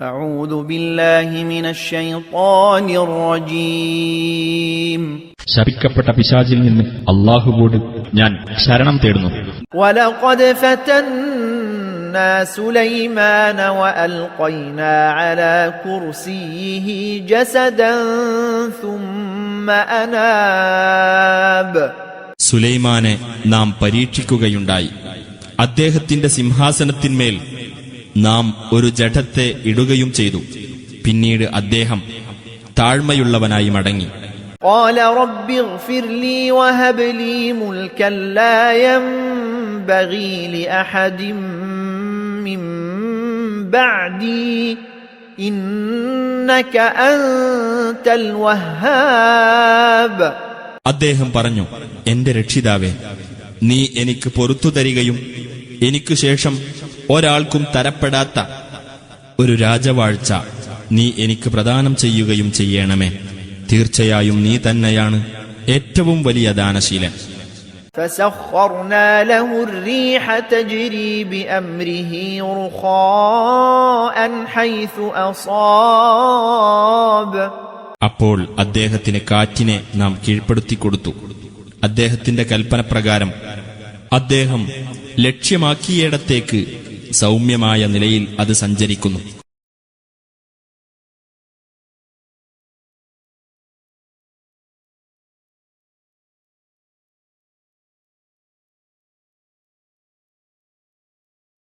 أعوذ بالله من الشيطان الرجيم. ശപിക്കപ്പെട്ട പിശാചിൽ നിന്ന് അല്ലാഹുവോട് ഞാൻ ശരണം തേടുന്നു. ولقد فتنا سليمان وألقينا على كرسيه جسدا ثم أناب. സുലൈമാനെ നാം പരീക്ഷിക്കുകയുണ്ടായി. അദ്ദേഹത്തിന്റെ സിംഹാസനത്തിന്മേൽ നാം ഒരു ജഡത്തെ ഇടുകയും ചെയ്തു. പിന്നീട് അദ്ദേഹം താഴ്മയുള്ളവനായി മടങ്ങി. قال رب اغفر لي وهب لي ملكا لا ينبغي لأحد من بعدي إنك أنت الوهاب. അദ്ദേഹം പറഞ്ഞു, എന്റെ രക്ഷിതാവേ, നീ എനിക്ക് പൊറുത്തു തരികയും എനിക്കു ശേഷം ഒരാൾക്കും തരപ്പെടാത്ത ഒരു രാജവാഴ്ച നീ എനിക്ക് പ്രദാനം ചെയ്യുകയും ചെയ്യണമേ. തീർച്ചയായും നീ തന്നെയാണ് ഏറ്റവും വലിയ ദാനശീലൻ. فسخرنا له الريح تجري بأمره رخاء حيث أصاب. അപ്പോൾ അദ്ദേഹത്തിന് കാറ്റിനെ നാം കീഴ്പ്പെടുത്തിക്കൊടുത്തു. അദ്ദേഹത്തിന്റെ കൽപ്പനപ്രകാരം അദ്ദേഹം ലക്ഷ്യമാക്കിയിടത്തേക്ക് സൗമ്യമായ നിലയിൽ അത് സഞ്ചരിക്കുന്നു.